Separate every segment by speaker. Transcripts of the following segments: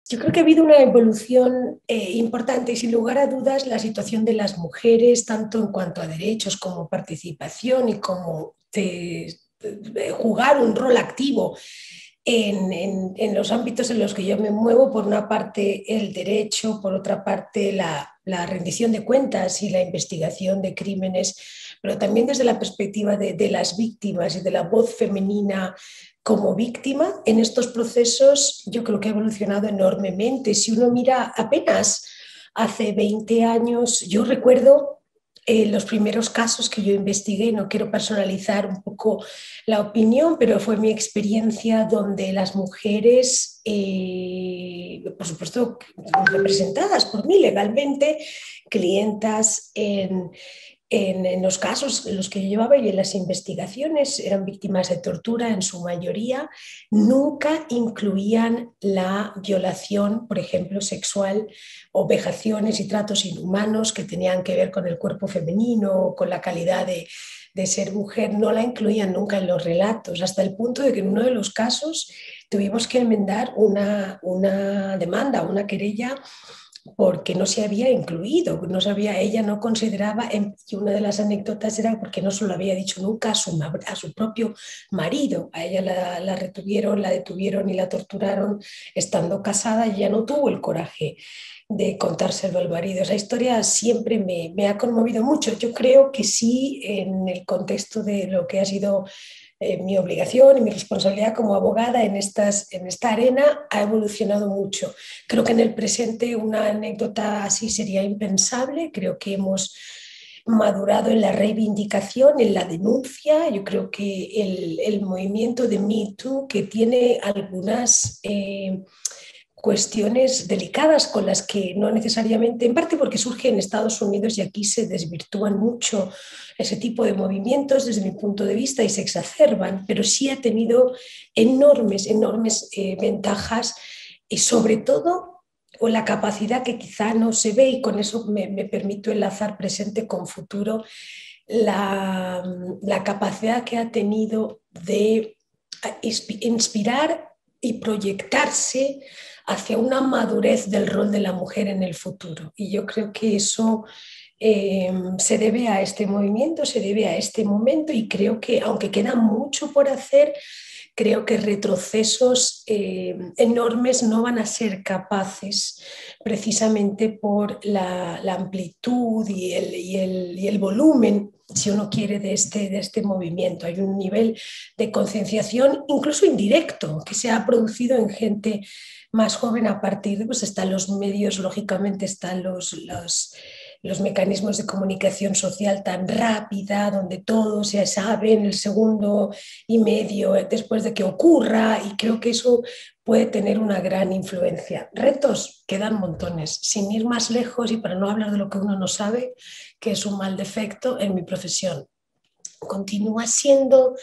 Speaker 1: Yo creo que ha habido una evolución importante y sin lugar a dudas la situación de las mujeres, tanto en cuanto a derechos como participación y como jugar un rol activo en los ámbitos en los que yo me muevo, por una parte el derecho, por otra parte la rendición de cuentas y la investigación de crímenes, pero también desde la perspectiva de las víctimas y de la voz femenina como víctima en estos procesos. Yo creo que ha evolucionado enormemente. Si uno mira apenas hace 20 años, yo recuerdo los primeros casos que yo investigué, no quiero personalizar un poco la opinión, pero fue mi experiencia donde las mujeres, por supuesto, representadas por mí legalmente, clientas en los casos en los que yo llevaba y en las investigaciones, eran víctimas de tortura en su mayoría, nunca incluían la violación, por ejemplo, sexual, o vejaciones y tratos inhumanos que tenían que ver con el cuerpo femenino o con la calidad de ser mujer, no la incluían nunca en los relatos, hasta el punto de que en uno de los casos tuvimos que enmendar una demanda, una querella, porque no se había incluido, no sabía, ella no consideraba, y una de las anécdotas era porque no se lo había dicho nunca a su propio marido, a ella la retuvieron, la detuvieron y la torturaron estando casada, y ella no tuvo el coraje de contárselo al marido. Esa historia siempre me ha conmovido mucho. Yo creo que sí, en el contexto de lo que ha sido mi obligación y mi responsabilidad como abogada en esta arena, ha evolucionado mucho. Creo que en el presente una anécdota así sería impensable. Creo que hemos madurado en la reivindicación, en la denuncia. Yo creo que el movimiento de Me Too, que tiene algunas cuestiones delicadas con las que no necesariamente, en parte porque surge en Estados Unidos y aquí se desvirtúan mucho ese tipo de movimientos desde mi punto de vista y se exacerban, pero sí ha tenido enormes ventajas, y sobre todo o la capacidad que quizá no se ve, y con eso me permito enlazar presente con futuro, la, la capacidad que ha tenido de inspirar y proyectarse hacia una madurez del rol de la mujer en el futuro. Y yo creo que eso se debe a este movimiento, se debe a este momento, y creo que aunque queda mucho por hacer, creo que retrocesos enormes no van a ser capaces, precisamente por la amplitud y el volumen, si uno quiere, de este movimiento. Hay un nivel de concienciación, incluso indirecto, que se ha producido en gente más joven a partir de, pues están los medios, lógicamente están los mecanismos de comunicación social tan rápida, donde todo se sabe en el segundo y medio después de que ocurra, y creo que eso puede tener una gran influencia. Retos quedan montones, sin ir más lejos y para no hablar de lo que uno no sabe, que es un mal defecto en mi profesión. Continúa siendo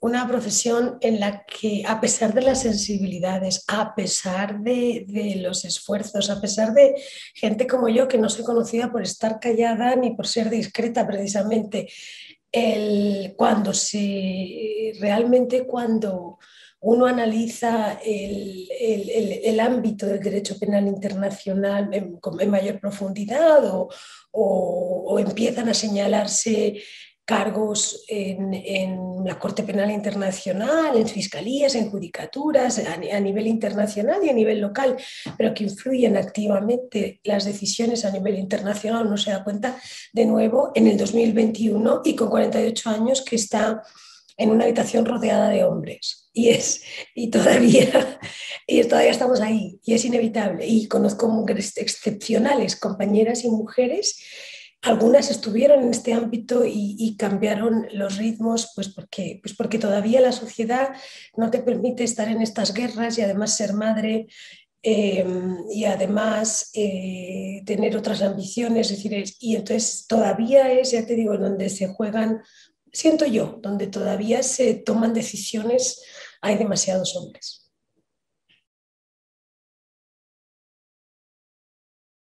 Speaker 1: una profesión en la que, a pesar de las sensibilidades, a pesar de los esfuerzos, a pesar de gente como yo, que no soy conocida por estar callada ni por ser discreta precisamente, realmente cuando uno analiza ámbito del derecho penal internacional en mayor profundidad, o empiezan a señalarse cargos la Corte Penal Internacional, en fiscalías, en judicaturas, a nivel internacional y a nivel local, pero que influyen activamente las decisiones a nivel internacional, uno se da cuenta de nuevo en el 2021 y con 48 años que está en una habitación rodeada de hombres. Y todavía, y todavía estamos ahí, y es inevitable. Y conozco mujeres excepcionales, compañeras y mujeres. Algunas estuvieron en este ámbito y cambiaron los ritmos, pues porque todavía la sociedad no te permite estar en estas guerras y además ser madre, y además tener otras ambiciones. Es decir, y entonces todavía es, ya te digo, donde se juegan, siento yo, donde todavía se toman decisiones, hay demasiados hombres.